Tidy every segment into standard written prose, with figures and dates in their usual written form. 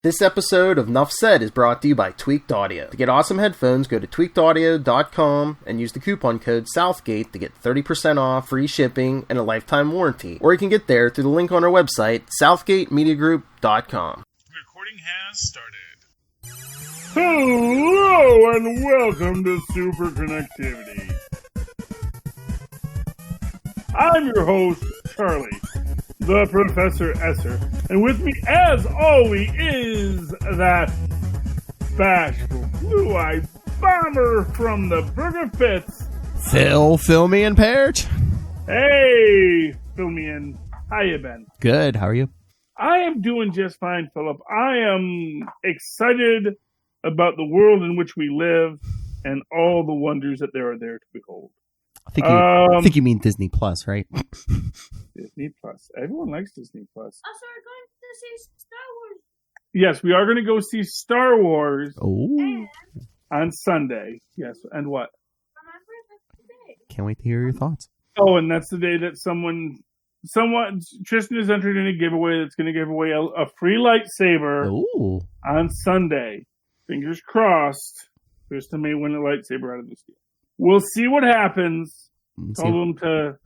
This episode of Nuff Said is brought to you by Tweaked Audio. To get awesome headphones, go to tweakedaudio.com and use the coupon code Southgate to get 30% off, free shipping, and a lifetime warranty. Or you can get there through the link on our website, southgatemediagroup.com. Recording has started. Hello and welcome to Superconnectivity. I'm your host, Charlie, the Professor Esser, and with me, as always, is that bashful, blue-eyed bomber from the Burger Fits, Phil me and Perich. Hey, Philmian, how you been? Good, how are you? I am doing just fine, Philip. I am excited about the world in which we live and all the wonders that there are there to behold. I think you mean Disney Plus, right? Disney Plus. Everyone likes Disney Plus. Also, we're going to see Star Wars. Yes, we are going to go see Star Wars on Sunday. Yes, and what? For my birthday. Can't wait to hear your thoughts. Oh, and that's the day that someone, Tristan has entered in a giveaway that's going to give away a free lightsaber on Sunday. Fingers crossed. Tristan may win a lightsaber out of this deal. We'll see what happens. Told him to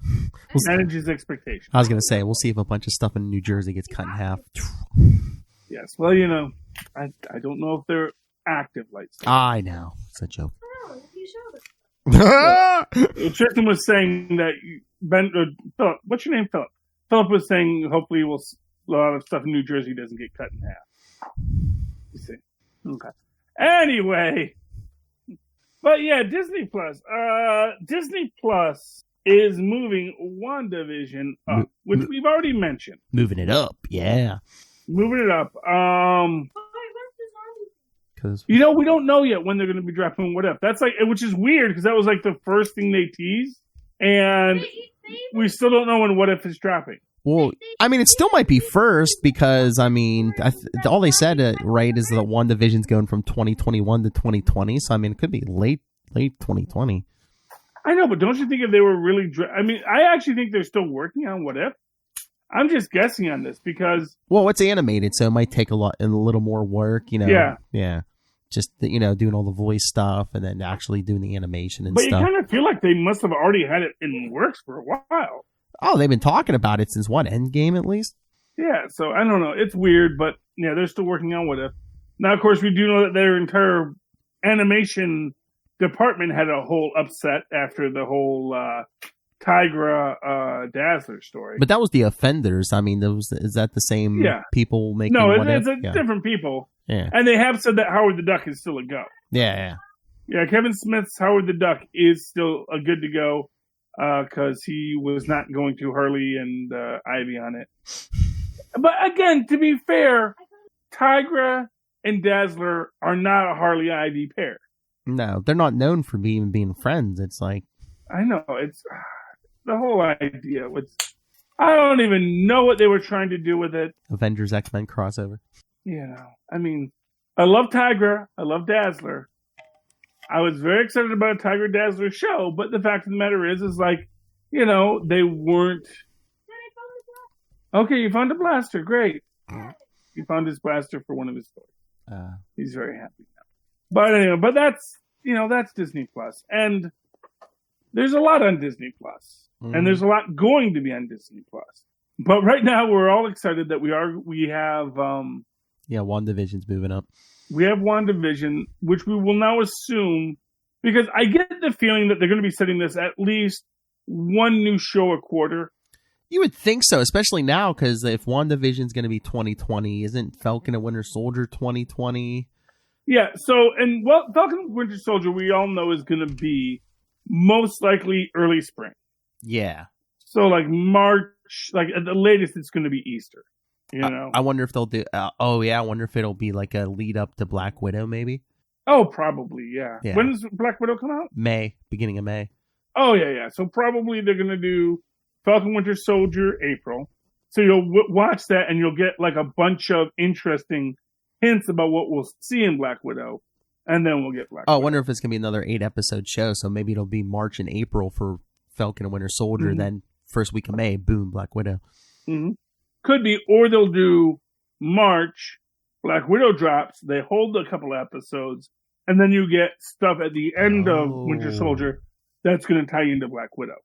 manage his expectations. I was going to say, we'll see if a bunch of stuff in New Jersey gets cut in half. Yes, well, you know, I don't know if they're active lightsabers. I know. It's a joke. Oh, you showed it. Tristan was saying that Philip, what's your name, Philip? Philip was saying hopefully a lot of stuff in New Jersey doesn't get cut in half. You see. Okay. Anyway, but yeah, Disney Plus. Disney Plus is moving WandaVision up, which we've already mentioned. Moving it up, yeah. Moving it up. Because you know, we don't know yet when they're going to be dropping What If. That's like, which is weird because that was like the first thing they teased, and we still don't know when What If is dropping. Well, I mean, it still might be first because, I mean, all they said, right, is that WandaVision's going from 2021 to 2020. So, I mean, it could be late 2020. I know, but don't you think if they were really... I mean, I actually think they're still working on What If. I'm just guessing on this because... Well, it's animated, so it might take a little more work, you know. Yeah. Just, you know, doing all the voice stuff and then actually doing the animation and stuff. But you kind of feel like they must have already had it in works for a while. Oh, they've been talking about it since what, Endgame at least? Yeah, so I don't know. It's weird, but yeah, they're still working on What If. Now, of course, we do know that their entire animation department had a whole upset after the whole Tigra Dazzler story. But that was the Offenders. I mean, is that the same people making No, What it's If? different people. Yeah. And they have said that Howard the Duck is still a go. Yeah. Yeah, Kevin Smith's Howard the Duck is still a good to go. Because he was not going to Harley and Ivy on it. But again, to be fair, Tigra and Dazzler are not a Harley Ivy pair. No, they're not known for being friends. It's like... I know. It's the whole idea. I don't even know what they were trying to do with it. Avengers X-Men crossover. You know, I mean, I love Tigra. I love Dazzler. I was very excited about a Tiger Dazzler show, but the fact of the matter is like, you know, they weren't... Okay, you found a blaster. Great. You found his blaster for one of his toys. He's very happy now. But anyway, that's Disney Plus. And there's a lot on Disney Plus. And there's a lot going to be on Disney Plus. But right now, we're all excited that we have... WandaVision's moving up. We have WandaVision, which we will now assume, because I get the feeling that they're going to be setting this at least one new show a quarter. You would think so, especially now, because if WandaVision's going to be 2020, isn't Falcon and Winter Soldier 2020? Yeah, Falcon and Winter Soldier, we all know, is going to be most likely early spring. Yeah. So, like March, like at the latest, it's going to be Easter. You know? I wonder if they'll do... I wonder if it'll be like a lead up to Black Widow, maybe? Oh, probably, yeah. When does Black Widow come out? Beginning of May. Oh, yeah. So probably they're going to do Falcon Winter Soldier April. So you'll watch that and you'll get like a bunch of interesting hints about what we'll see in Black Widow. And then we'll get Black Widow. I wonder if it's going to be another 8-episode show. So maybe it'll be March and April for Falcon and Winter Soldier. Then first week of May, boom, Black Widow. Could be, or they'll do March Black Widow drops, they hold a couple episodes, and then you get stuff at the end of Winter Soldier that's going to tie into Black Widow.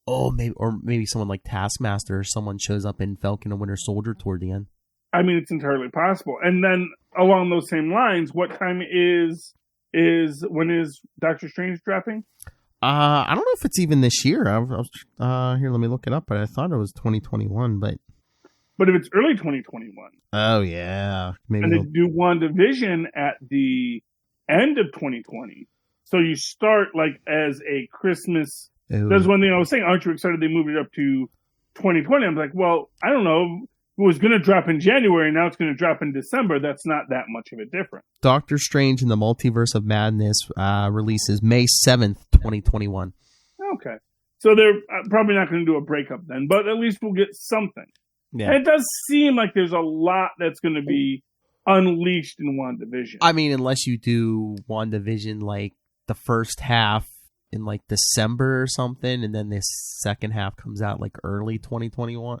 Oh, maybe someone like Taskmaster or someone shows up in Falcon and Winter Soldier toward the end. I mean, it's entirely possible. And then along those same lines, what time when is Doctor Strange dropping? I don't know if it's even this year. Here, let me look it up. But I thought it was 2021. But if it's early 2021, oh yeah, maybe and they do WandaVision at the end of 2020. So you start like as a Christmas. Ooh. That's one thing I was saying. Aren't you excited they moved it up to 2020? I'm like, well, I don't know. It was going to drop in January. Now it's going to drop in December. That's not that much of a difference. Doctor Strange in the Multiverse of Madness releases May 7th, 2021. Okay. So they're probably not going to do a breakup then, but at least we'll get something. Yeah. And it does seem like there's a lot that's going to be unleashed in WandaVision. I mean, unless you do WandaVision like the first half in like December or something, and then the second half comes out like early 2021.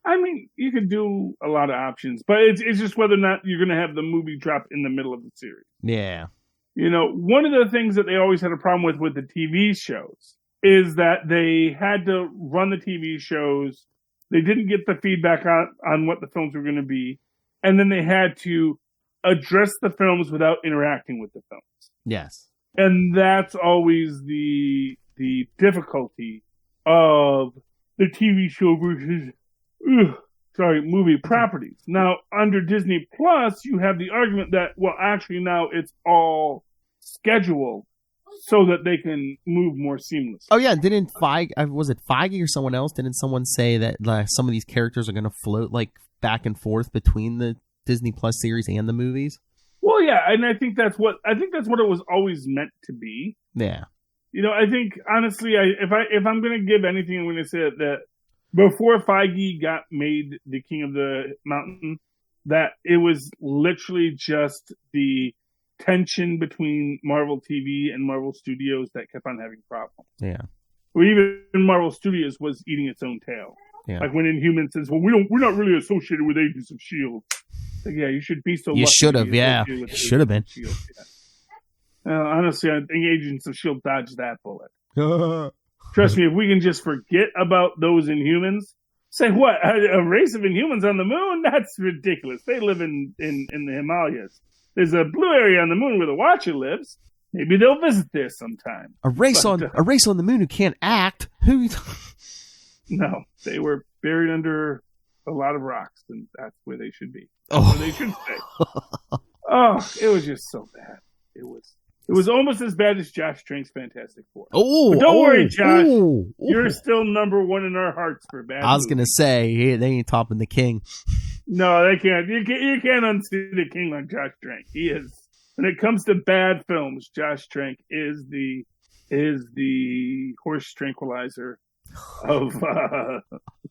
I mean, you could do a lot of options, but it's just whether or not you're going to have the movie drop in the middle of the series. Yeah. You know, one of the things that they always had a problem with the TV shows is that they had to run the TV shows. They didn't get the feedback on what the films were going to be. And then they had to address the films without interacting with the films. Yes. And that's always the difficulty of the TV show versus movie properties. Now, under Disney Plus, you have the argument that, well, actually now it's all scheduled so that they can move more seamlessly. Oh yeah, didn't was it Feige or someone else? Didn't someone say that some of these characters are going to float like back and forth between the Disney Plus series and the movies? Well, yeah, and I think that's what it was always meant to be. Yeah. You know, I think honestly, if I'm going to give anything, I'm going to say that before Feige got made the King of the Mountain, that it was literally just the tension between Marvel TV and Marvel Studios that kept on having problems. Yeah. Or even Marvel Studios was eating its own tail. Yeah. Like when Inhuman says, "Well, we're not really associated with Agents of S.H.I.E.L.D." Like, yeah, you should be so. You should have, yeah. You should have been. Yeah. Honestly, I think Agents of S.H.I.E.L.D. dodged that bullet. Trust me, if we can just forget about those Inhumans, say what? A race of Inhumans on the moon? That's ridiculous. They live in the Himalayas. There's a blue area on the moon where the Watcher lives. Maybe they'll visit there sometime. A race on the moon who can't act. Who? No, they were buried under a lot of rocks, and that's where they should be. Oh, where they should stay. Oh, it was just so bad. It was almost as bad as Josh Trank's Fantastic Four. Oh, but don't worry, Josh. Oh, you're still number one in our hearts for bad. I was gonna say they ain't topping the King. No, they can't. You can't unsee the King like Josh Trank. He is. When it comes to bad films, Josh Trank is the horse tranquilizer of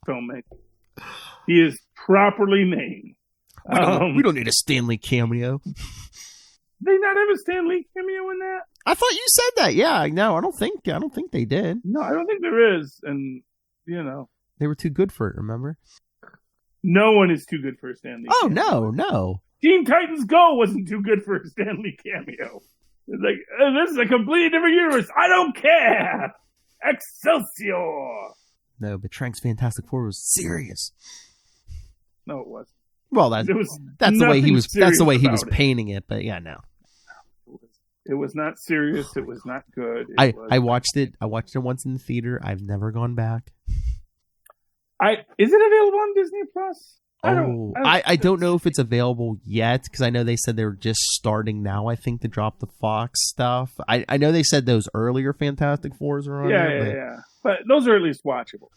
filmmaking. He is properly named. We don't need a Stanley cameo. They not have a Stan Lee cameo in that? I thought you said that. Yeah, no, I don't think they did. No, I don't think there is. And they were too good for it. Remember? No one is too good for a Stan Lee. Oh cameo. no. Teen Titans Go wasn't too good for a Stan Lee cameo. It's like this is a completely different universe. I don't care. Excelsior. No, but Trank's Fantastic Four was serious. No, it wasn't. Well, that's the way he was. That's the way he was painting it. But yeah, no. It was not serious. It was not good. I watched it. I watched it once in the theater. I've never gone back. Is it available on Disney Plus? I don't know if it's available yet because I know they said they were just starting now. I think to drop the Fox stuff. I know they said those earlier Fantastic Fours are on. Yeah. But those are at least watchable.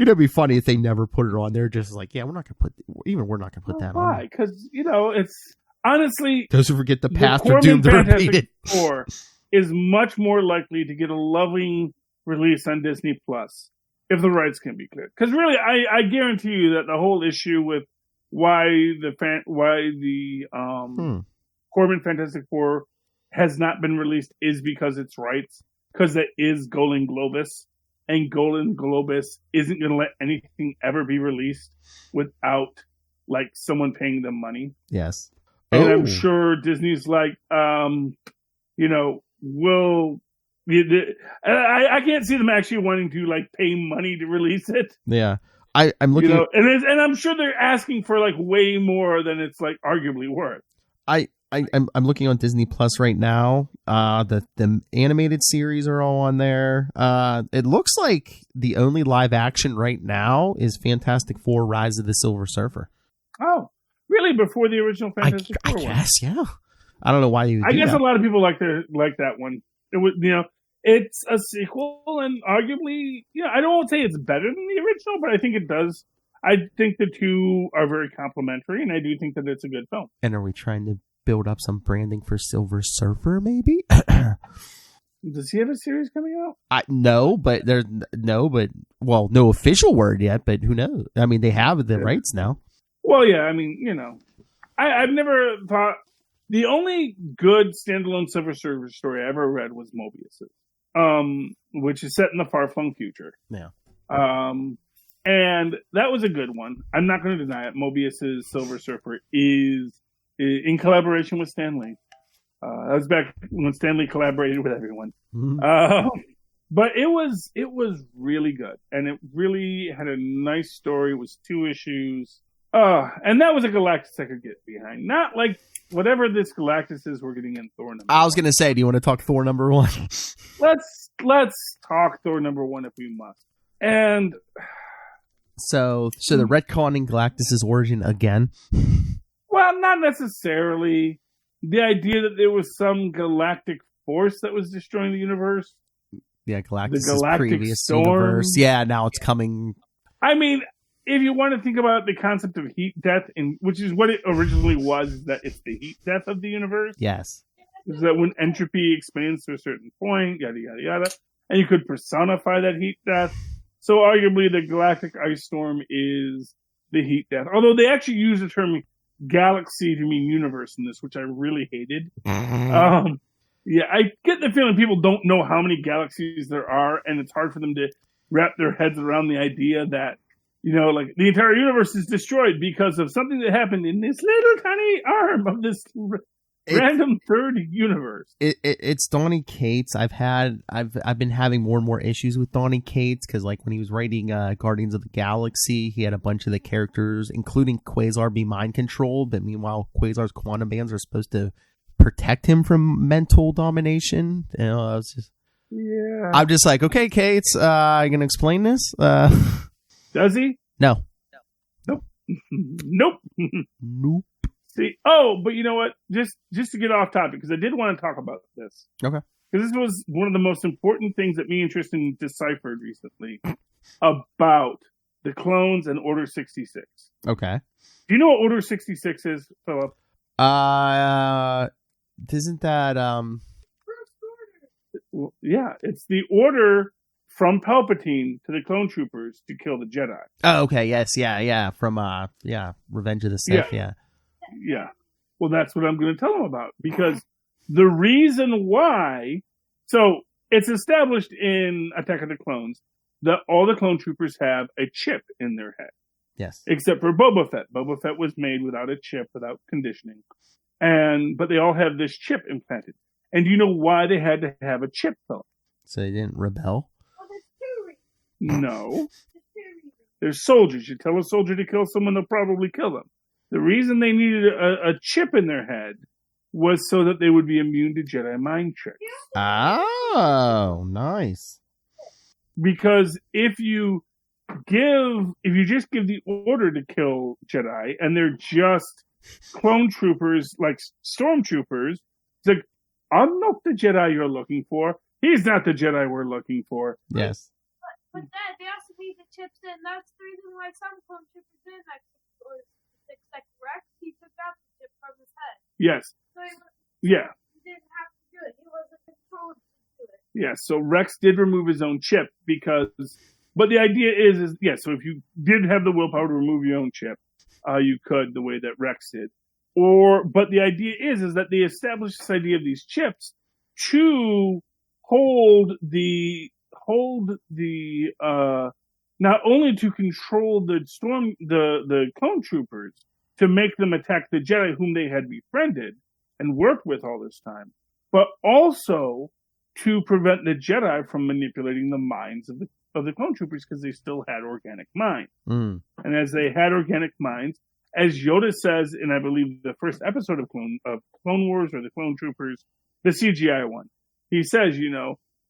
It'd be funny if they never put it on. They're just like, yeah, we're not gonna put that on. Why? Because it's honestly those who forget the past are doomed to repeat it. Four is much more likely to get a loving release on Disney Plus if the rights can be cleared. Because really, I guarantee you that the whole issue with why the Corbin Fantastic Four has not been released is because it's rights. Because that is Golden Globus. And Golden Globus isn't going to let anything ever be released without like someone paying them money. Yes. And Oh. I'm sure Disney's like, will. I can't see them actually wanting to like pay money to release it. Yeah. I'm looking. And I'm sure they're asking for like way more than it's like arguably worth. I'm looking on Disney Plus right now. The animated series are all on there. It looks like the only live action right now is Fantastic Four: Rise of the Silver Surfer. Oh, really? Before the original Fantastic I Four one? guess, yeah. I don't know why you. I guess that. a lot of people like that one. It was, it's a sequel, and arguably, I don't want to say it's better than the original, but I think it does. I think the two are very complementary, and I do think that it's a good film. And are we trying to build up some branding for Silver Surfer? Maybe. Does he have a series coming out? No official word yet, but who knows? I mean, they have the rights now. Well, yeah. I mean, I've never thought the only good standalone Silver Surfer story I ever read was Mobius's, which is set in the far-flung future. Yeah. And that was a good one. I'm not going to deny it. Mobius's Silver Surfer is in collaboration with Stan Lee. That was back when Stan Lee collaborated with everyone. Mm-hmm. But it was really good, and it really had a nice story. It was 2 issues. And that was a Galactus I could get behind. Not like whatever this Galactus is we're getting in Thor number I was going to say, do you want to talk Thor number 1? Let's talk Thor number 1 if we must. And so the retconning Galactus's origin again. Well, not necessarily. The idea that there was some galactic force that was destroying the universe. Yeah, Galactus' galactic previous storm. universe. Yeah, now it's coming. I mean, if you want to think about the concept of heat death, which is what it originally was, that it's the heat death of the universe. Yes. Is that when entropy expands to a certain point, yada, yada, yada. And you could personify that heat death. So arguably the galactic ice storm is the heat death. Although they actually use the term galaxy to mean universe in this, which I really hated. Yeah, I get the feeling people don't know how many galaxies there are, and it's hard for them to wrap their heads around the idea that, like the entire universe is destroyed because of something that happened in this little tiny arm of this random third universe. It's Donny Cates. I've been having more and more issues with Donny Cates because, like, when he was writing Guardians of the Galaxy, he had a bunch of the characters, including Quasar, be mind controlled. But meanwhile, Quasar's quantum bands are supposed to protect him from mental domination. I was just, yeah. I'm just like, okay, Cates, you gonna explain this? Does he? No. Nope. Nope. Nope. See, but you know what? Just to get off topic, because I did want to talk about this. Okay. Because this was one of the most important things that me and Tristan deciphered recently about the clones and Order 66. Okay. Do you know what Order 66 is, Philip? Isn't that Well, yeah, it's the order from Palpatine to the clone troopers to kill the Jedi. Oh, okay. Yes. Yeah. From Revenge of the Sith. Yeah. Yeah. Well, that's what I'm going to tell them about, because the reason why, so it's established in Attack of the Clones that all the clone troopers have a chip in their head. Yes. Except for Boba Fett. Boba Fett was made without a chip, without conditioning. But they all have this chip implanted. And do you know why they had to have a chip, Philip? So they didn't rebel? Oh, there's 2 reasons. No. There's 2 reasons. There's soldiers. You tell a soldier to kill someone, they'll probably kill them. The reason they needed a chip in their head was so that they would be immune to Jedi mind tricks. Oh, nice. Because if you just give the order to kill Jedi and they're just clone troopers, like stormtroopers, it's like, I'm not the Jedi you're looking for. He's not the Jedi we're looking for. Yes. But that, they also need the chips in. That's the reason why some clone troopers in like Rex, he took out the chip from his head. Yes. So Yeah. he didn't have to do it. He wasn't controlled to do it. Yeah, so Rex did remove his own chip but the idea is so if you did have the willpower to remove your own chip, you could, the way that Rex did. But the idea is that they established this idea of these chips to hold the not only to control the clone troopers, to make them attack the Jedi whom they had befriended and worked with all this time, but also to prevent the Jedi from manipulating the minds of the clone troopers because they still had organic minds. And as they had organic minds, as Yoda says in, I believe, the first episode of Clone Wars or the Clone Troopers, the CGI one, he says,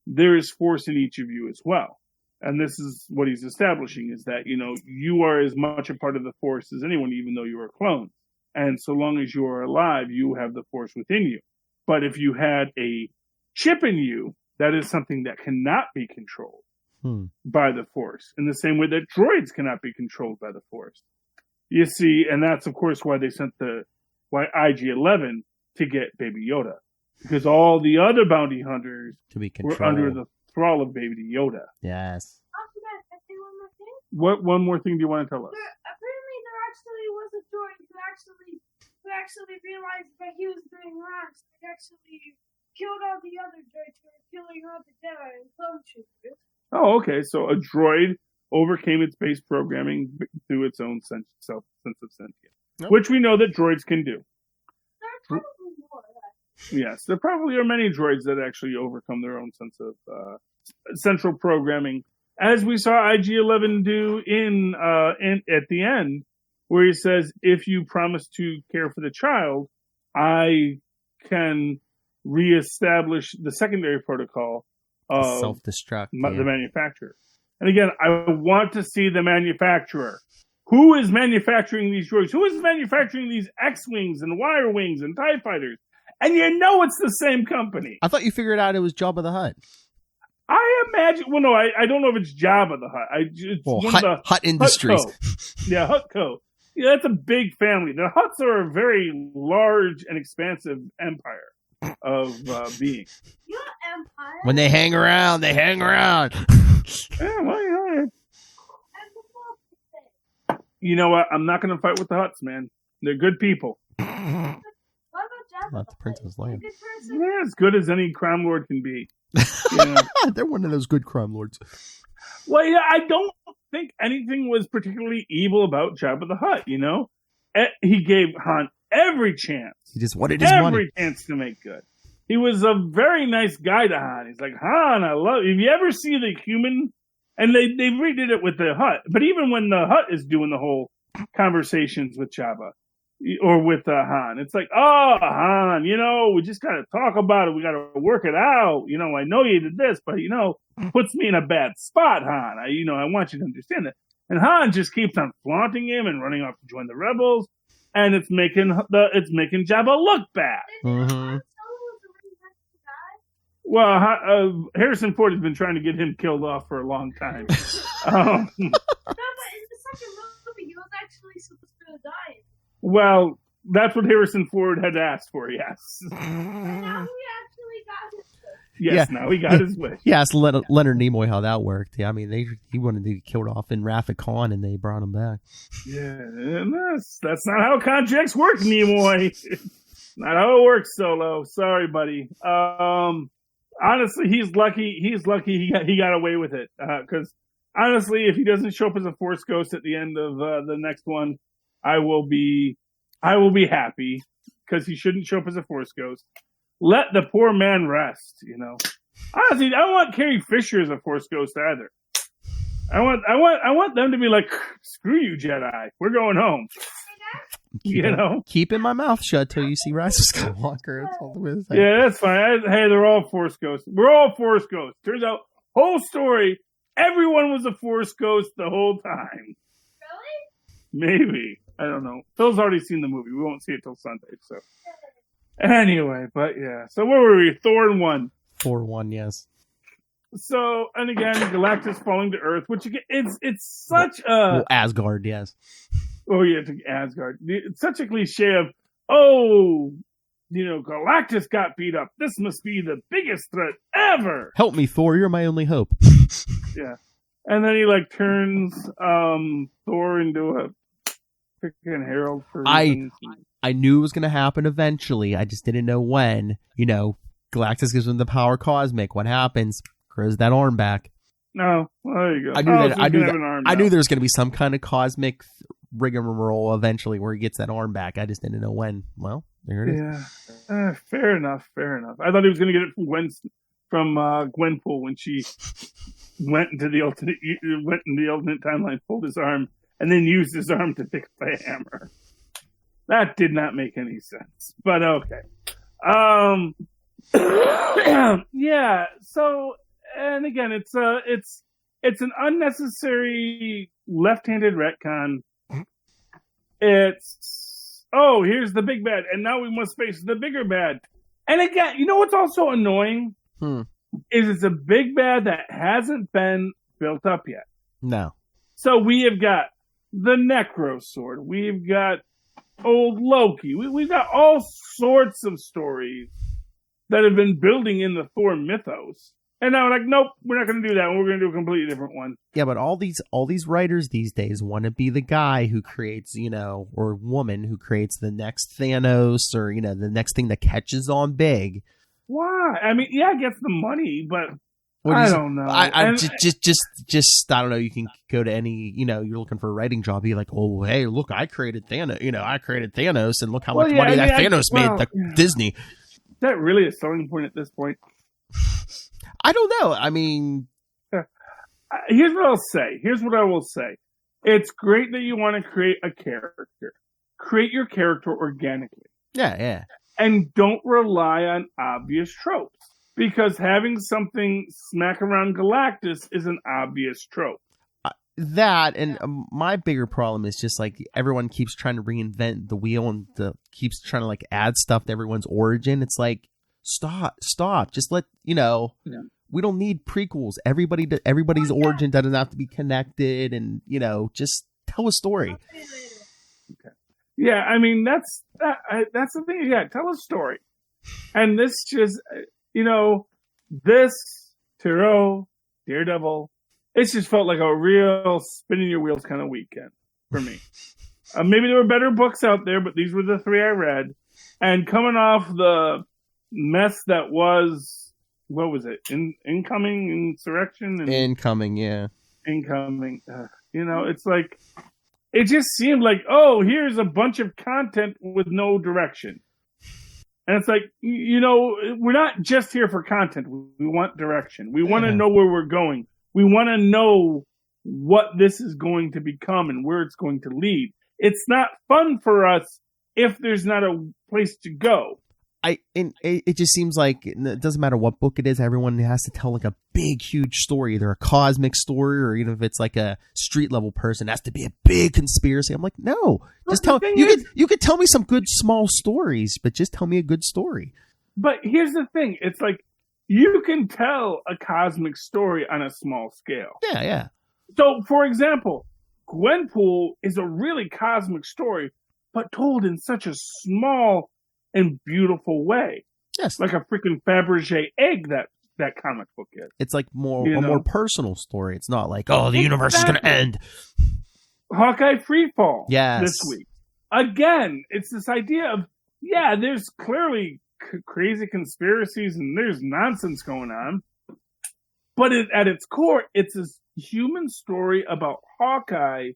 there is force in each of you as well. And this is what he's establishing, is that, you are as much a part of the force as anyone, even though you are clones. And so long as you are alive, you have the force within you. But if you had a chip in you, that is something that cannot be controlled by the force, in the same way that droids cannot be controlled by the force. You see, and that's, of course, why they sent why IG-11 to get Baby Yoda. Because all the other bounty hunters were under the thrall of Baby Yoda. Yes. What one more thing do you want to tell us? Apparently there actually was a droid who actually realized that he was doing wrong. So he actually killed all the other droids who were killing all the Jedi and clone troopers. Oh, okay. So a droid overcame its base programming through its own sense of sentience, which we know that droids can do. There are probably more. Yes, there probably are many droids that actually overcome their own sense of central programming, as we saw IG-11 do in at the end, where he says, "If you promise to care for the child, I can reestablish the secondary protocol of self-destruct the manufacturer." And again, I want to see the manufacturer. Who is manufacturing these droids? Who is manufacturing these X-Wings and Y-Wings and TIE Fighters? And it's the same company. I thought you figured out it was Jabba the Hutt. I imagine. Well, no, I don't know if it's Jabba the Hutt. It's Hutt Industries. Hutco. Yeah, Hutco. Yeah, that's a big family. The Hutts are a very large and expansive empire of being. Your empire. When they hang around, they hang around. Yeah, well, yeah. You know what? I'm not going to fight with the Hutts, man. They're good people. What about Jabba? Not the Princess Leia. Yeah, as good as any crime lord can be. They're one of those good crime lords. Well, yeah, I don't think anything was particularly evil about Jabba the Hutt, He gave Han every chance. He just wanted his money. Every chance to make good. He was a very nice guy to Han. He's like, Han, I love you. If you ever see the human, and they redid it with the Hutt, but even when the Hutt is doing the whole conversations with Jabba, or with Han, it's like, oh, Han, we just got to talk about it. We got to work it out. I know you did this, but, puts me in a bad spot, Han. I want you to understand that. And Han just keeps on flaunting him and running off to join the rebels. And it's making Jabba look bad. Mm-hmm. Well, Harrison Ford has been trying to get him killed off for a long time. No, but in the second movie, he was actually supposed to die. Well, that's what Harrison Ford had asked for, yes. And now he actually got his wish. Yes, now he got his wish. Yeah, ask Leonard Nimoy how that worked. Yeah, I mean, he wanted to get killed off in Wrath of Khan, and they brought him back. Yeah, and that's not how contracts work, Nimoy. Not how it works, Solo. Sorry, buddy. Honestly, he's lucky. He's lucky he got away with it. Because honestly, if he doesn't show up as a Force Ghost at the end of the next one, I will be happy, because he shouldn't show up as a Force Ghost. Let the poor man rest, Honestly, I don't want Carrie Fisher as a Force Ghost either. I want them to be like, screw you, Jedi. We're going home. Keeping my mouth shut till you see Rise of Skywalker. That's all the way to say. Yeah, that's fine. Hey, they're all Force Ghosts. We're all Force Ghosts. Turns out, whole story, everyone was a Force Ghost the whole time. Really? Maybe. I don't know. Phil's already seen the movie. We won't see it till Sunday, so. Anyway, but yeah. So where were we? Thor 1. Thor 1, yes. So, and again, Galactus falling to Earth, which again, it's such a... Asgard, yes. Oh yeah, to Asgard. It's such a cliche of, Galactus got beat up. This must be the biggest threat ever. Help me, Thor. You're my only hope. Yeah. And then he turns Thor into a freaking herald for I knew it was going to happen eventually. I just didn't know when. Galactus gives him the power cosmic. What happens? Grows that arm back. No, well, there you go. I knew there was going to be some kind of cosmic rigmarole eventually where he gets that arm back. I just didn't know when. Well, there it is. Yeah, fair enough. I thought he was going to get it from Gwenpool when she went into the alternate timeline, pulled his arm, and then used his arm to fix the hammer. That did not make any sense, but okay. Yeah. So, and again, it's an unnecessary left-handed retcon. It's here's the big bad, and now we must face the bigger bad. And again, you know what's also annoying is it's a big bad that hasn't been built up yet. No. So we have got the Necro Sword. We've got old Loki. We've got all sorts of stories that have been building in the Thor mythos. And now we're like, nope, we're not going to do that. We're going to do a completely different one. Yeah, but all these writers these days want to be the guy who creates, or woman who creates the next Thanos or, the next thing that catches on big. Why? I mean, yeah, it gets the money, but I don't know. I don't know. You can go to any, you're looking for a writing job. Be like, oh, hey, look, I created Thanos. I created Thanos, and look how much money Thanos made to Disney. Is that really a selling point at this point? I don't know. I mean, here's what I'll say. Here's what I will say. It's great that you want to create a character. Create your character organically. Yeah. And don't rely on obvious tropes. Because having something smack around Galactus is an obvious trope. That, and my bigger problem is just like everyone keeps trying to reinvent the wheel and keeps trying to like add stuff to everyone's origin. It's like, stop. Just let, we don't need prequels. Everybody's origin doesn't have to be connected, and, just tell a story. Okay. Yeah, I mean, that's the thing. Yeah, tell a story. And this just, this, Tyro, Daredevil, it's just felt like a real spinning your wheels kind of weekend for me. Maybe there were better books out there, but these were the three I read. And coming off the mess that was, what was it? Incoming Insurrection? Incoming, yeah. Incoming. It's like, it just seemed like, oh, here's a bunch of content with no direction. And it's like, we're not just here for content. We want direction. We want to know where we're going. We want to know what this is going to become and where it's going to lead. It's not fun for us if there's not a place to go. It just seems like it doesn't matter what book it is. Everyone has to tell like a big, huge story, either a cosmic story or even if it's like a street level person, it has to be a big conspiracy. I'm like, no, just tell you could tell me some good small stories, but just tell me a good story. But here's the thing. It's like you can tell a cosmic story on a small scale. Yeah. So, for example, Gwenpool is a really cosmic story, but told in such a small and beautiful way. Yes. Like a freaking Fabergé egg that comic book is. It's like a more personal story. It's not like, the universe is going to end. Hawkeye Freefall. Yes. This week. Again, it's this idea of, there's clearly crazy conspiracies and there's nonsense going on. But at its core, it's a human story about Hawkeye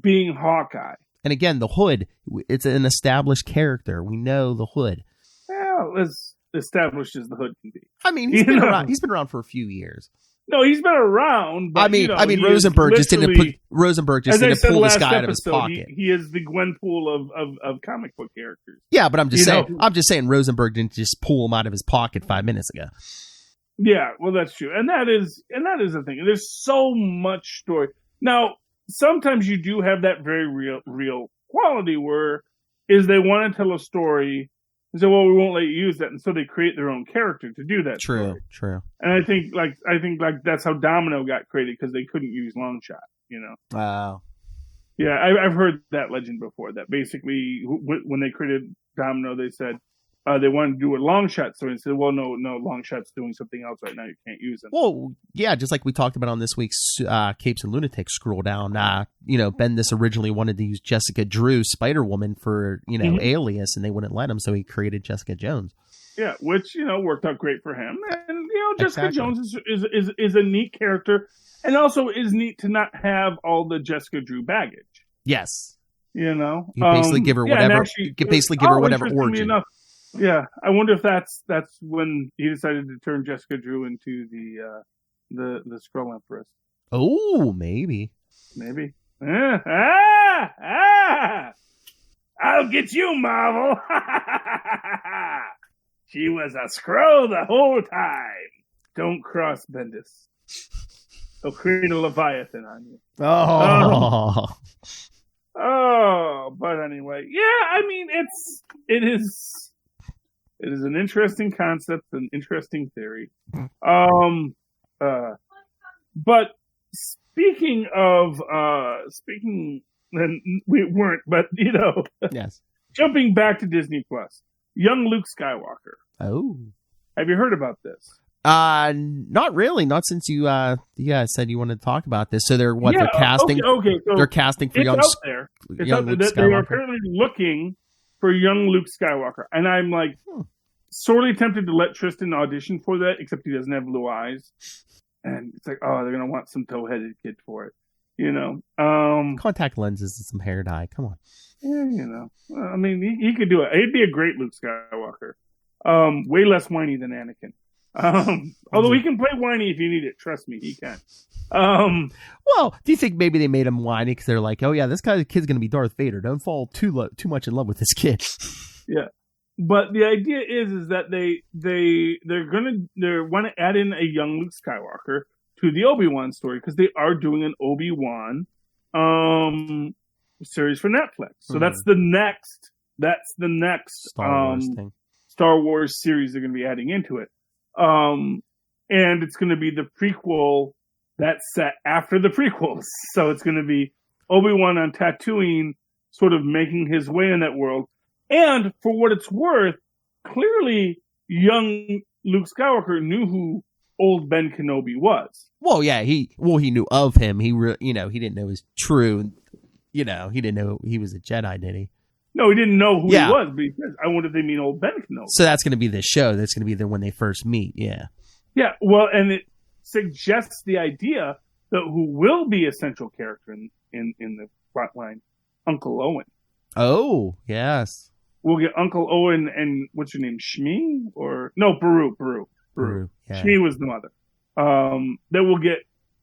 being Hawkeye. And again, the Hood, it's an established character. We know the Hood. Well, as established as the Hood can be. I mean, he's been around. He's been around for a few years. No, he's been around. But, Rosenberg just didn't pull this guy out of his pocket. He is the Gwenpool of comic book characters. Yeah, but I'm just saying Rosenberg didn't just pull him out of his pocket 5 minutes ago. Yeah, well, that's true, and that is the thing. There's so much story now. Sometimes you do have that very real quality where they want to tell a story and say, well, we won't let you use that. And so they create their own character to do that. True. And I think that's how Domino got created because they couldn't use Longshot, Wow. Yeah. I've heard that legend before that basically when they created Domino, they said, they wanted to do a Longshot story and said, well, no, Longshot's doing something else right now. You can't use them. Well, yeah, just like we talked about on this week's Capes and Lunatics scroll down. Bendis originally wanted to use Jessica Drew, Spider-Woman, for, Alias, and they wouldn't let him, so he created Jessica Jones. Yeah, which, worked out great for him. And, Jessica Jones is a neat character, and also is neat to not have all the Jessica Drew baggage. Yes. You know, You basically give her whatever. actually, you can basically give her whatever interestingly origin. enough, yeah, I wonder if that's when he decided to turn Jessica Drew into the Skrull Empress. Oh, maybe. Maybe. I'll get you, Marvel. She was a Skrull the whole time. Don't cross Bendis. They'll create a Leviathan on you. Oh. But anyway, yeah. I mean, it is an interesting concept, an interesting theory. But speaking, and we weren't, but you know, Yes. jumping back to Disney Plus, young Luke Skywalker. Oh. Have you heard about this? Not really. Not since you said you wanted to talk about this. So they're they're casting. Okay, so they're casting for it's young. out there. It's young out there. Luke They are Skywalker. apparently looking for young Luke Skywalker, and I'm like sorely tempted to let Tristan audition for that, except he doesn't have blue eyes, and it's like, oh, they're gonna want some tow-headed kid for it, you know. Contact lenses and some hair dye. Come on. Yeah, you know. I mean, he could do it. He'd be a great Luke Skywalker. Way less whiny than Anakin. Although he can play whiny if you need it. Trust me, he can. Well, do you think maybe they made him whiny because they're like, oh yeah, this kid's gonna be Darth Vader. Don't fall too much in love with this kid. Yeah. But the idea is that they want to add in a young Luke Skywalker to the Obi-Wan story because they are doing an Obi-Wan series for Netflix. So that's the next Star Wars thing. Star Wars series they're going to be adding into it. And it's going to be the prequel that's set after the prequels. So it's going to be Obi-Wan on Tatooine sort of making his way in that world. And for what it's worth, clearly young Luke Skywalker knew who old Ben Kenobi was. Well, yeah, he knew of him. He didn't know his true, he didn't know he was a Jedi, did he? No, he didn't know who he was, but he says, I wonder if they mean old Ben Kenobi. So that's going to be the show. That's going to be when they first meet, yeah. Yeah, well, and it suggests the idea that who will be a central character in the plot line, Uncle Owen. Oh, yes. We'll get Uncle Owen and, what's your name, Shmi? Or, no, Beru. Yeah. Shmi was the mother. Then we'll get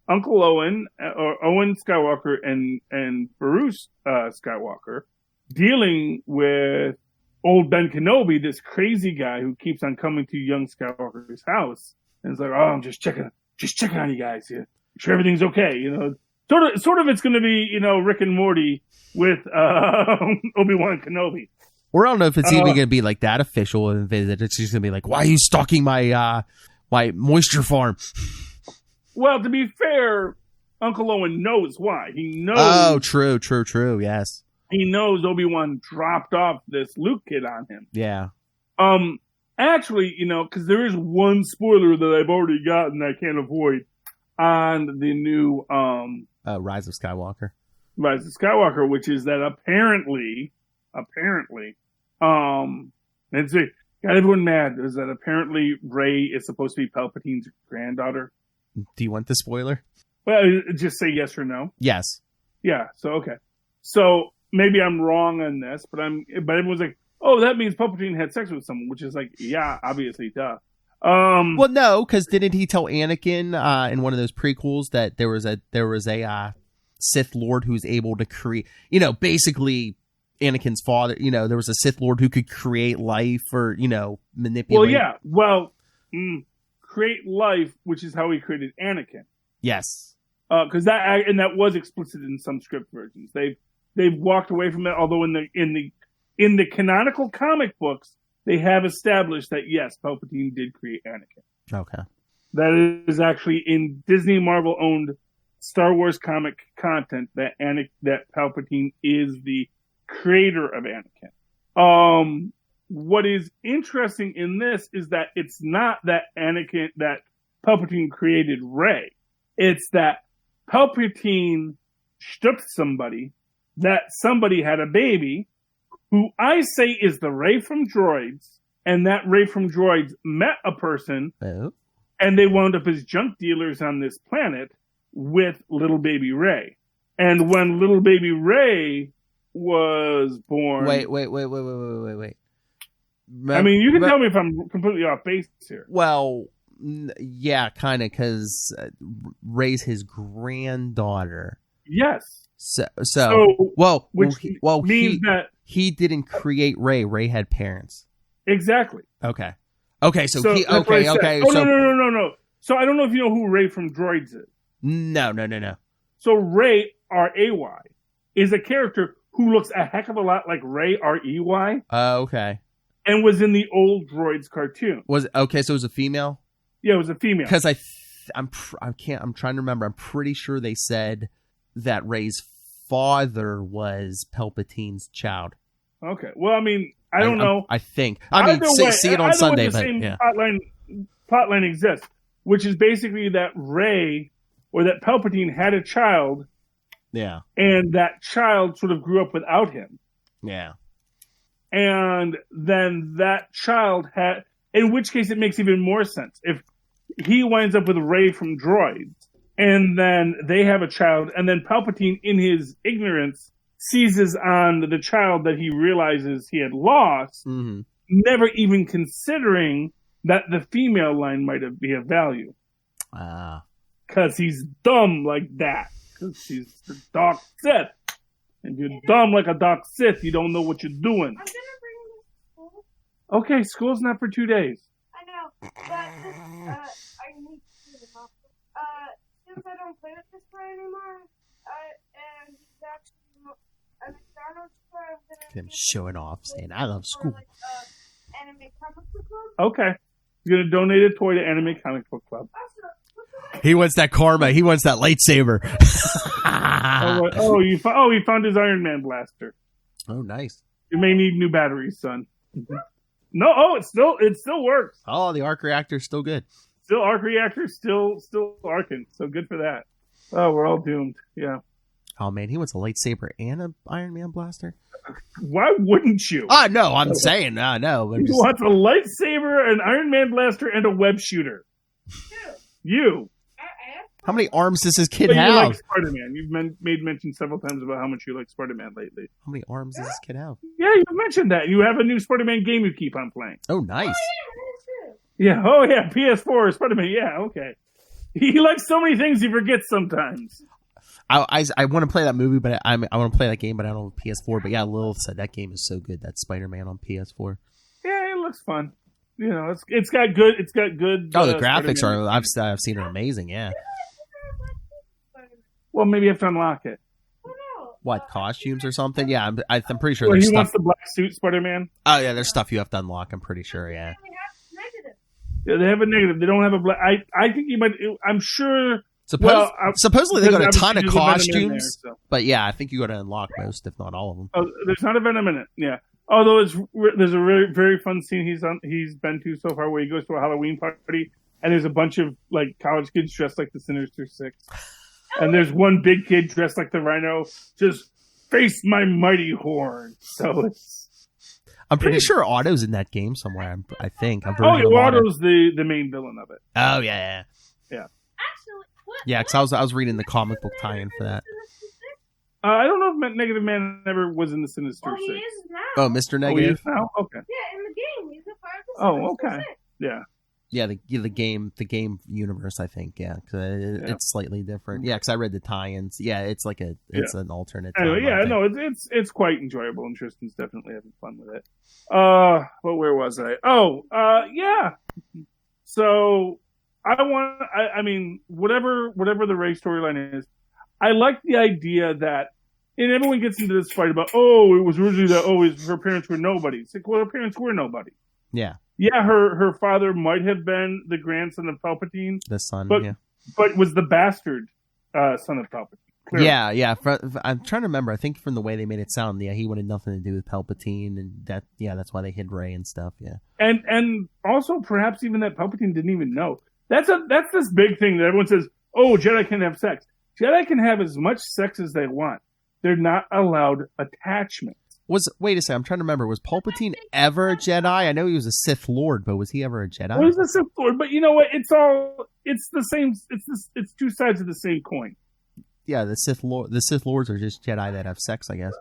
Uncle Owen, or Owen Skywalker and Beru Skywalker, dealing with old Ben Kenobi, this crazy guy who keeps on coming to young Skywalker's house, and it's like, oh, I'm just checking on you guys here, make sure everything's okay, you know. Sort of, it's going to be, you know, Rick and Morty with Obi-Wan Kenobi. Or I don't know if it's even going to be like that official visit. It's just going to be like, why are you stalking my moisture farm? Well, to be fair, Uncle Owen knows why. He knows. Oh, true. Yes. He knows Obi-Wan dropped off this Luke kid on him. Yeah. Actually, you know, because there is one spoiler that I've already gotten I can't avoid on the new Rise of Skywalker. Rise of Skywalker, which is that apparently, let's see, got everyone mad. Is that apparently Rey is supposed to be Palpatine's granddaughter? Do you want the spoiler? Well, just say yes or no. Yes. Yeah. So okay. So maybe I'm wrong on this, but everyone's like, oh, that means Palpatine had sex with someone, which is like, yeah, obviously, duh. Well, no, because didn't he tell Anakin in one of those prequels that there was a Sith Lord who's able to create, basically Anakin's father, there was a Sith Lord who could create life or, manipulate. Well, yeah. Well, create life, which is how he created Anakin. Yes. Because that was explicit in some script versions. They've walked away from it, although in the canonical comic books, they have established that yes, Palpatine did create Anakin. Okay. That is actually in Disney Marvel owned Star Wars comic content that Palpatine is the creator of Anakin. What is interesting in this is that it's not that Palpatine created Rey. It's that Palpatine stooped somebody, that somebody had a baby, who I say is the Rey from Droids, and that Rey from Droids met a person, and they wound up as junk dealers on this planet with little baby Rey. And when little baby Rey was born. Wait. I mean, you can tell me if I'm completely off base here. Well, yeah, kind of, because Rey's his granddaughter. Yes. So means that he didn't create Rey. Rey had parents. Exactly. Okay. So So he that's what I said. okay. Oh, so no. So I don't know if you know who Rey from Droids is. No. So Rey, R-A-Y, is a character who looks a heck of a lot like Rey, R-E-Y, okay. and was in the old Droids cartoon. So it was a female? Yeah, it was a female. Because I'm trying to remember. I'm pretty sure they said that Rey's father was Palpatine's child. Okay. Well, I mean, I don't know. I think. See it on Sunday, but yeah. Plotline exists, which is basically that Rey or that Palpatine had a child. Yeah. And that child sort of grew up without him. Yeah. And then that child had, in which case it makes even more sense. If he winds up with Rey from Droids, and then they have a child, and then Palpatine, in his ignorance, seizes on the child that he realizes he had lost, never even considering that the female line might be of value. Because he's dumb like that. Because he's the Dark Sith. And you're dumb like a Dark Sith, you don't know what you're doing. I'm gonna bring this to school. Okay, school's not for 2 days. I know, but I need to do the hospital. Since I don't play with this guy anymore, and he's actually a McDonald's store, I'm gonna Him showing off, saying, I love school. Like, anime comic book club. Okay. You're going to donate a toy to Anime Comic Book Club. Also, He wants that karma. He wants that lightsaber. He found his Iron Man blaster. Oh, nice. You may need new batteries, son. No, it still works. Oh, the arc reactor's still good. Still arc reactor, still arcing. So good for that. Oh, we're all doomed. Yeah. Oh man, he wants a lightsaber and an Iron Man blaster. Why wouldn't you? No, I'm saying no. He wants a lightsaber, an Iron Man blaster, and a web shooter. You. How many arms does this kid But you have? like Spider-Man. You've made mention several times about how much you like Spider-Man lately. How many arms does this kid have? Yeah, you mentioned that. You have a new Spider-Man game you keep on playing. Oh, nice. Yeah. Oh, yeah. PS4 Spider-Man. Yeah. Okay. He likes so many things he forgets sometimes. I want to play that movie, but I want to play that game, but I don't have PS4. But yeah, Lil said that game is so good. That Spider-Man on PS4. Yeah, it looks fun. You know, it's got good. Oh, the graphics Spider-Man. I've seen are amazing. Yeah. Well, maybe you have to unlock it. What, costumes or something? Yeah, I'm pretty sure Well, there's he stuff. wants the black suit, Spider-Man. Oh yeah, there's stuff you have to unlock. I'm pretty sure. Yeah. Yeah, they have a negative. They don't have a black. I think he might. I'm sure. Supposedly they got a ton of there's a Venom in costumes, there, so. but yeah, I think you got to unlock most, if not all of them. Oh, there's not a Venom in it. Yeah. Although there's a really very fun scene he's been to so far where he goes to a Halloween party and there's a bunch of like college kids dressed like the Sinister Six, and there's one big kid dressed like the Rhino, just face my mighty horn. So I'm pretty sure Otto's in that game somewhere. I think. Otto's the main villain of it. Oh yeah. Yeah, because I was reading the comic book tie-in for that. I don't know if Negative Man ever was in the Sinister Six. He is now. Oh, Mr. Negative? Oh, he is now? Okay. Yeah, in the game. He's a part of the Sinister Six. Yeah. Yeah, the game universe, I think, yeah. Cause it's slightly different. Yeah, because I read the tie-ins. Yeah, it's like an alternate. Anyway, it's quite enjoyable, and Tristan's definitely having fun with it. Where was I? Yeah. So I mean, whatever the Rey storyline is, I like the idea that, and everyone gets into this fight about, it was originally that, her parents were nobody. It's like, well, her parents were nobody. Yeah. Yeah, her father might have been the grandson of Palpatine. The son, but was the bastard son of Palpatine. Clearly. Yeah. I'm trying to remember. I think from the way they made it sound, he wanted nothing to do with Palpatine, and that's why they hid Rey and stuff. Yeah, and also perhaps even that Palpatine didn't even know. That's this big thing that everyone says, Jedi can have sex. Jedi can have as much sex as they want. They're not allowed attachment. Wait a second, I'm trying to remember. Was Palpatine ever a Jedi? I know he was a Sith Lord, but was he ever a Jedi? Well, he's a Sith Lord, but you know what? It's the same. It's two sides of the same coin. Yeah, the Sith Lords are just Jedi that have sex, I guess.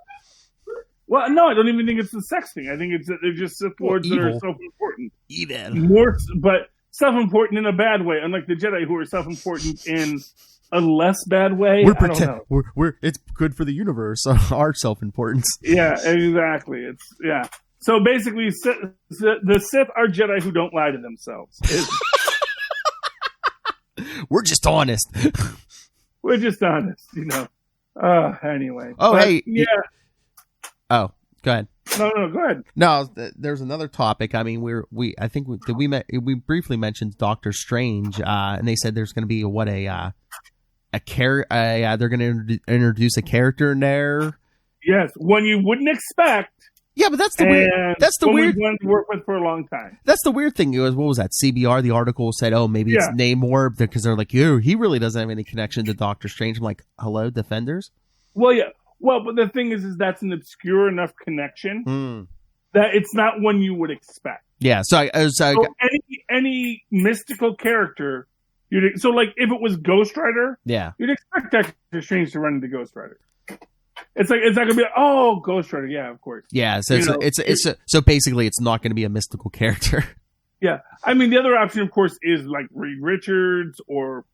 Well, no, I don't even think it's the sex thing. I think it's that they're just Sith Lords that are self-important. Evil. More, but self-important in a bad way, unlike the Jedi who are self-important in a less bad way. We're it's good for the universe. Our self-importance. Yeah, exactly. So basically, the Sith are Jedi who don't lie to themselves. We're just honest. We're just honest, Anyway. Oh, but, hey. Yeah. Oh, go ahead. No, go ahead. No, there's another topic. I mean, I think we briefly mentioned Doctor Strange, and they said there's going to be they're going to introduce a character in there. Yes, one you wouldn't expect. Yeah, but that's the weird. One to work with for a long time. That's the weird thing. It was, what was that? CBR. The article said, "Oh, maybe it's Namor," because they're like, "Yo, he really doesn't have any connection to Doctor Strange." I'm like, "Hello, Defenders." Well, yeah. Well, but the thing is that's an obscure enough connection that it's not one you would expect. Yeah. So any mystical character, so like if it was Ghost Rider, you'd expect Doctor Strange to run into Ghost Rider. It's not gonna be Ghost Rider, yeah, of course. Yeah, so so basically it's not gonna be a mystical character. Yeah. I mean the other option of course is like Reed Richards or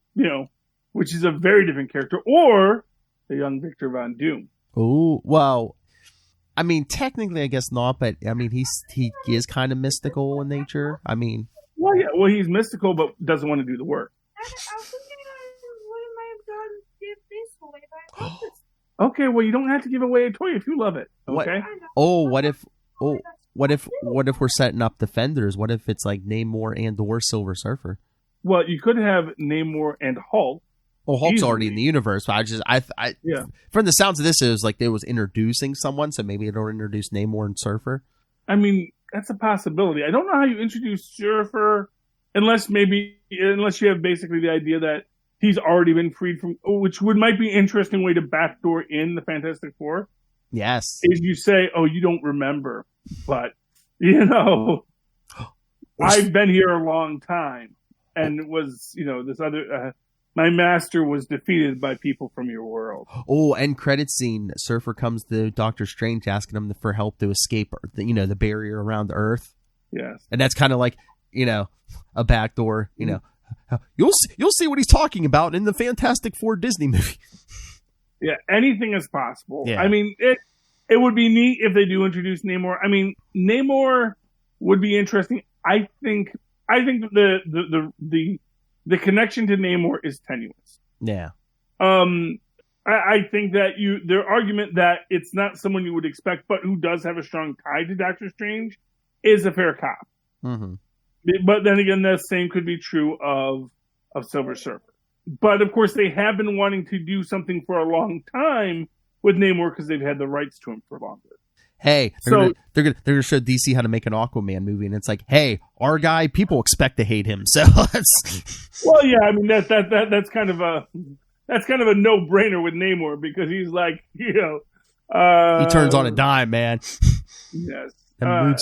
which is a very different character, or the young Victor Von Doom. Oh, well, I mean technically I guess not, but I mean he is kind of mystical in nature. I mean he's mystical but doesn't want to do the work. I was thinking what am I done give this away, but I hope it's okay, well, you don't have to give away a toy if you love it. Okay. What if we're setting up Defenders? What if it's like Namor and/or Silver Surfer? Well, you could have Namor and Hulk. Well, Hulk's already in the universe. But from the sounds of this, it was like they was introducing someone, so maybe it'll introduce Namor and Surfer. I mean, that's a possibility. I don't know how you introduce Surfer unless you have basically the idea that he's already been freed from, which might be an interesting way to backdoor in the Fantastic Four. Yes. Is you say, you don't remember, but, I've been here a long time, and it was, this other, my master was defeated by people from your world. Oh, end credit scene, Surfer comes to Doctor Strange asking him for help to escape, the barrier around Earth. Yes. And that's kind of like, a backdoor, You'll see what he's talking about in the Fantastic Four Disney movie. Yeah, anything is possible. Yeah. I mean, it would be neat if they do introduce Namor. I mean, Namor would be interesting. I think the connection to Namor is tenuous. Yeah. I think that their argument that it's not someone you would expect, but who does have a strong tie to Doctor Strange, is a fair cop. Mm-hmm. But then again, the same could be true of Silver Surfer. But of course, they have been wanting to do something for a long time with Namor because they've had the rights to him for longer. Hey, they're gonna show DC how to make an Aquaman movie, and it's like, hey, our guy, people expect to hate him, so let's. Well, yeah, I mean that's kind of a no-brainer with Namor because he's like, he turns on a dime, man. Yes. And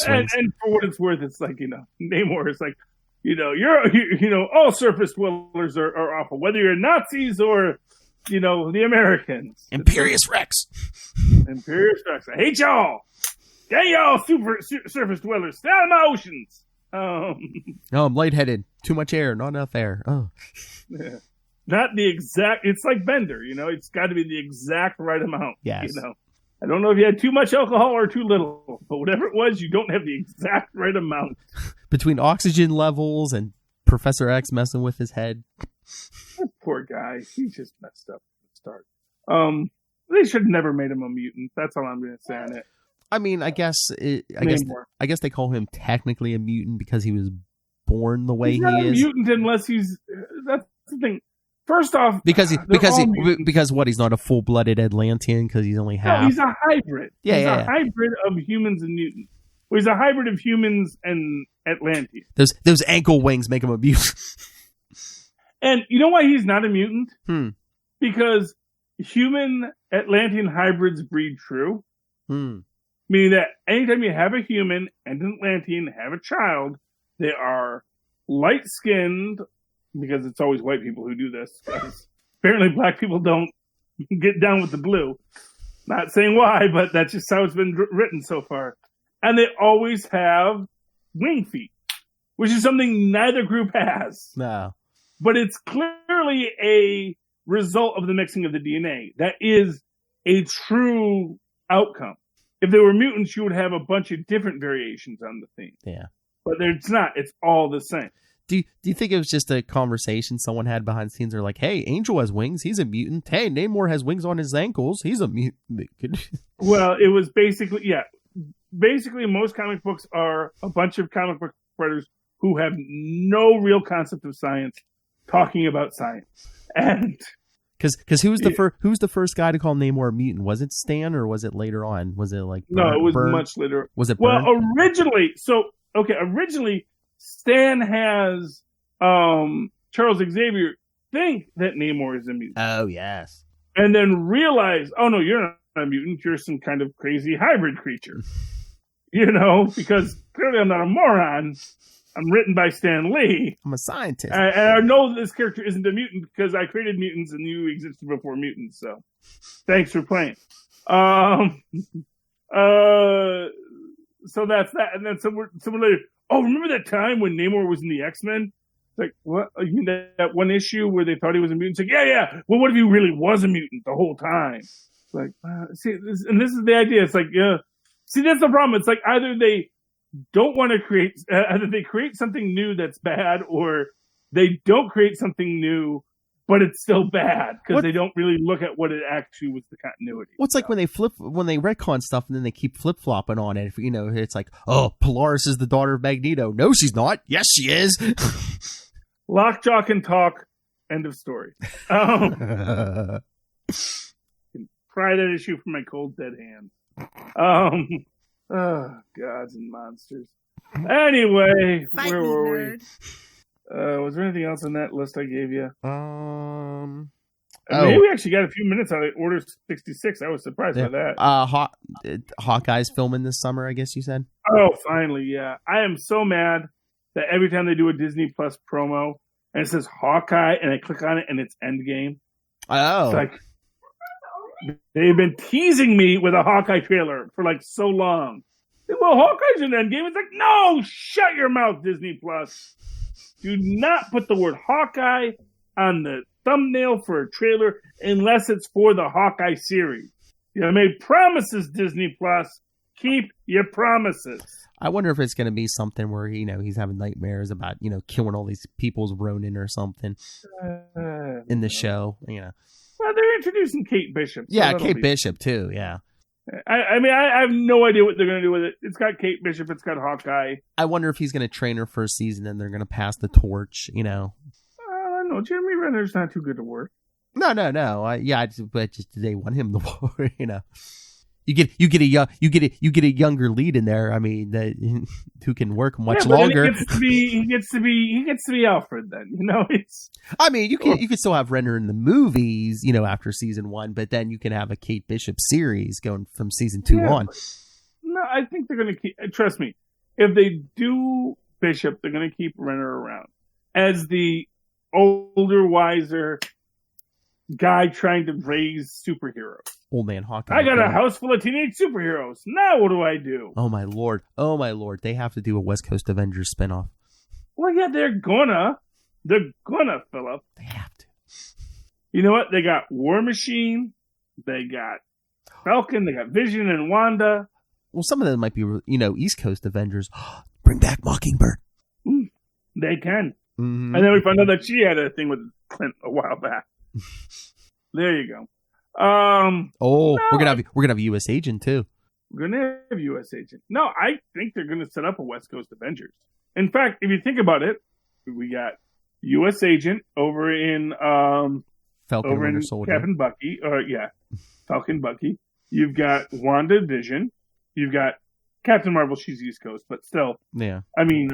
for what it's worth, it's like, Namor is like, you're all surface dwellers are awful, whether you're Nazis or, the Americans. Imperious Rex. Imperious Rex. I hate y'all. Get y'all surface dwellers. Stay out of my oceans. I'm lightheaded. Too much air. Not enough air. Oh. Yeah. Not the exact. It's like Bender, it's got to be the exact right amount. Yes. I don't know if you had too much alcohol or too little, but whatever it was, you don't have the exact right amount. Between oxygen levels and Professor X messing with his head. That poor guy. He just messed up at the start. They should have never made him a mutant. That's all I'm going to say on it. I mean, I guess they call him technically a mutant because he was born the way he's not he a is. Mutant unless he's. That's the thing. First off, because what, he's not a full-blooded Atlantean because he's only half. No, he's a hybrid. Yeah, he's a hybrid of humans and mutants. Well, he's a hybrid of humans and Atlanteans. Those ankle wings make him a mutant. And you know why he's not a mutant? Because human Atlantean hybrids breed true. Meaning that anytime you have a human and an Atlantean have a child, they are light-skinned, because it's always white people who do this. Apparently black people don't get down with the blue. Not saying why, but that's just how it's been written so far. And they always have wing feet, which is something neither group has. No. But it's clearly a result of the mixing of the DNA. That is a true outcome. If they were mutants, you would have a bunch of different variations on the theme. Yeah. But it's not. It's all the same. Do you think it was just a conversation someone had behind the scenes? They're like, hey, Angel has wings. He's a mutant. Hey, Namor has wings on his ankles. He's a mutant. Well, it was basically, yeah. Basically, most comic books are a bunch of comic book writers who have no real concept of science talking about science. And because who's the first guy to call Namor a mutant? Was it Stan or was it later on? Was it like no? It was much later. Was it Well, originally Stan has Charles Xavier think that Namor is a mutant. Oh yes, and then realize, oh no, you're not a mutant. You're some kind of crazy hybrid creature. Because clearly I'm not a moron. I'm written by Stan Lee. I'm a scientist. And I know this character isn't a mutant because I created mutants and you existed before mutants. So thanks for playing. So that's that. And then someone later, oh, remember that time when Namor was in the X-Men? It's like, what? You mean that one issue where they thought he was a mutant? It's like, yeah. Well, what if he really was a mutant the whole time? It's like, this is the idea. It's like, yeah. See, that's the problem. It's like either they don't want to either they create something new that's bad, or they don't create something new, but it's still bad because they don't really look at what it actually was the continuity. What's like when they retcon stuff and then they keep flip flopping on it. It's like, oh, Polaris is the daughter of Magneto. No, she's not. Yes, she is. Lockjaw can talk. End of story. Pry that issue from my cold dead hand. Oh, gods and monsters. Anyway, where were we? Was there anything else on that list I gave you? Maybe we actually got a few minutes out of Order 66. I was surprised by that. Hawkeye's filming this summer, I guess you said? Oh, finally, yeah. I am so mad that every time they do a Disney Plus promo and it says Hawkeye and I click on it and it's Endgame. Oh. It's like, they've been teasing me with a Hawkeye trailer for like so long. Well, Hawkeye's in Endgame. It's like, no, shut your mouth, Disney Plus. Do not put the word Hawkeye on the thumbnail for a trailer unless it's for the Hawkeye series. You made promises, Disney Plus. Keep your promises. I wonder if it's going to be something where, he's having nightmares about, killing all these people's Ronin or something in the show, Well, they're introducing Kate Bishop. So yeah, Kate Bishop, too, yeah. I mean, I have no idea what they're going to do with it. It's got Kate Bishop. It's got Hawkeye. I wonder if he's going to train her for a season and they're going to pass the torch, I don't know. Jeremy Renner's not too good to work. No. But just they want him to work, You get a younger lead in there. I mean, who can work much longer. He gets to be Alfred then. It's. I mean, you can still have Renner in the movies, after season 1, but then you can have a Kate Bishop series going from season 2 on. No, I think they're going to keep. Trust me, if they do Bishop, they're going to keep Renner around as the older, wiser guy trying to raise superheroes. Old man Hawkeye. I got a house full of teenage superheroes. Now what do I do? Oh my lord. They have to do a West Coast Avengers spinoff. Well, yeah, they're gonna, Philip. They have to. You know what? They got War Machine. They got Falcon. They got Vision and Wanda. Well, some of them might be, East Coast Avengers. Bring back Mockingbird. They can. Mm-hmm. And then we found out that she had a thing with Clint a while back. There you go. We're gonna have U.S. Agent too. We're gonna have U.S. Agent. No, I think they're gonna set up a West Coast Avengers. In fact, if you think about it, we got U.S. Agent over in Falcon over Winter in Soldier. Captain Bucky. Falcon Bucky. You've got WandaVision. You've got Captain Marvel. She's East Coast, but still. Yeah. I mean,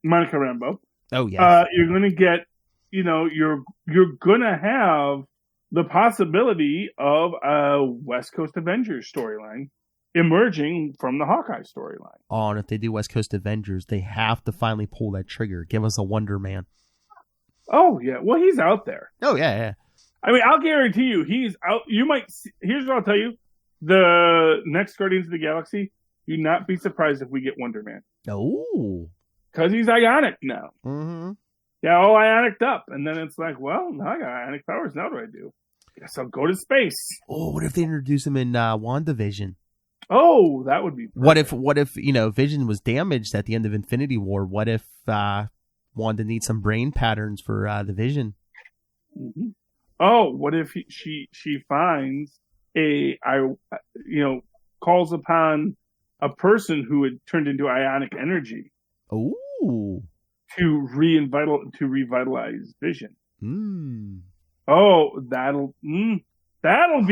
Monica Rambeau. Oh yeah. You're gonna get. You're gonna have the possibility of a West Coast Avengers storyline emerging from the Hawkeye storyline. Oh, and if they do West Coast Avengers, they have to finally pull that trigger. Give us a Wonder Man. Oh, yeah. Well, he's out there. Oh, yeah. I mean, I'll guarantee you he's out. You might see, here's what I'll tell you. the next Guardians of the Galaxy, do not be surprised if we get Wonder Man. Oh. Because he's ionic now. Mm-hmm. Yeah, all ionic up. And then it's like, well, now I got ionic powers. Now what do I do? Guess I'll go to space. Oh, what if they introduce him in WandaVision? Oh, that would be perfect. What if Vision was damaged at the end of Infinity War? What if Wanda needs some brain patterns for the Vision? Mm-hmm. Oh, what if she finds calls upon a person who had turned into ionic energy. Ooh. To revitalize Vision. Mm. Oh, that'll be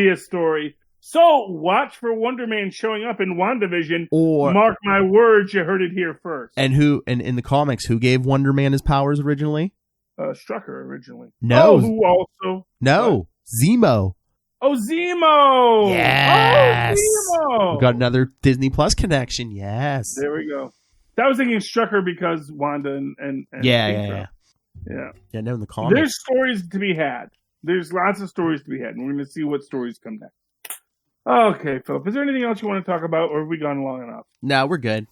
a story. So watch for Wonder Man showing up in WandaVision. Or mark my words, you heard it here first. And in the comics, who gave Wonder Man his powers originally? Strucker originally. No. Oh, who also? No. What? Zemo. Oh, Zemo. Yes. Oh, Zemo. We got another Disney Plus connection. Yes. There we go. I was thinking Strucker because Wanda and yeah. No, in the comics. There's stories to be had. There's lots of stories to be had, and we're going to see what stories come next. Okay, Philip, is there anything else you want to talk about, or have we gone long enough? No, we're good.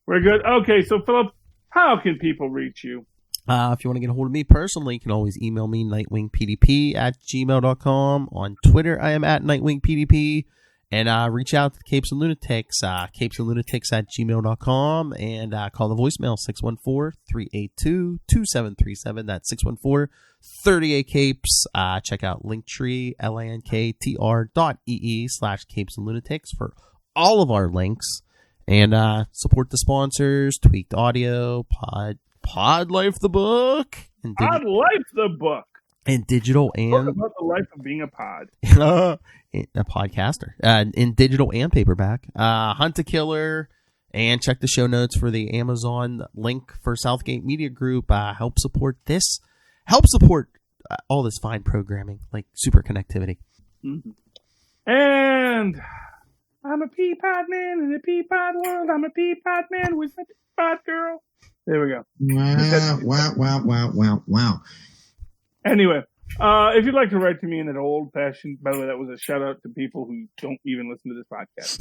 We're good? Okay, so Philip, how can people reach you? If you want to get a hold of me personally, you can always email me, nightwingpdp@gmail.com. On Twitter, I am at nightwingpdp. And reach out to the Capes and Lunatics, capesandlunatics@gmail.com, and call the voicemail, 614-382-2737. That's 614-38-CAPES. Check out Linktree, linktr.ee/capesandlunatics for all of our links. And support the sponsors, Tweaked Audio, Pod Life the Book. Pod Life the Book. And digital and... Talk about the life of being a pod. A podcaster. In digital and paperback. Hunt a Killer. And check the show notes for the Amazon link for Southgate Media Group. Help support this. Help support all this fine programming like Superconnectivity. Mm-hmm. And I'm a Peapod man in a Peapod world. I'm a Peapod man with a Peapod girl. There we go. Wow. Anyway, if you'd like to write to me in an old-fashioned... By the way, that was a shout-out to people who don't even listen to this podcast.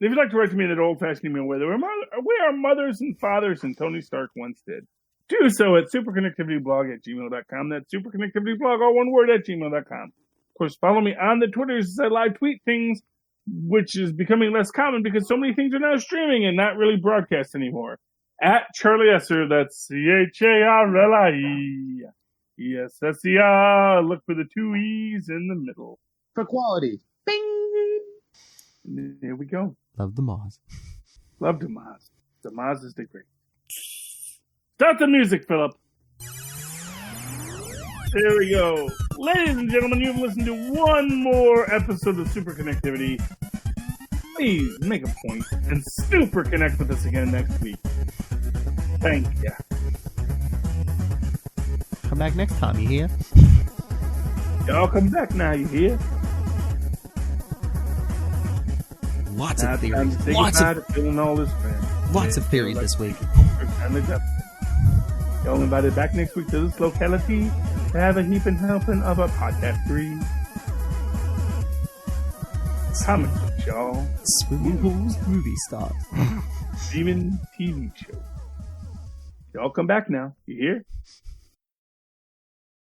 If you'd like to write to me in an old-fashioned email where we are mothers and fathers and Tony Stark once did, do so at superconnectivityblog@gmail.com. That's superconnectivityblog, all one word, @gmail.com. Of course, follow me on the Twitters as I live tweet things, which is becoming less common because so many things are now streaming and not really broadcast anymore. At Charlie Esser, that's CHARLIE. Yes, that's the look for the 2 E's in the middle. For quality. Bing! There we go. Love the Moz. Love the Moz. The Moz is the great. Start the music, Philip. There we go. Ladies and gentlemen, you've listened to one more episode of Superconnectivity. Please make a point and super connect with us again next week. Thank you. Come back next time, you hear? Y'all come back now, you hear? Lots of theories. Lots of theories this week. Y'all invited back next week to this locality to have a heaping helping of a podcast 3. Comic books, y'all. Swimming pools, movie stars. Even TV show. Y'all come back now. You hear?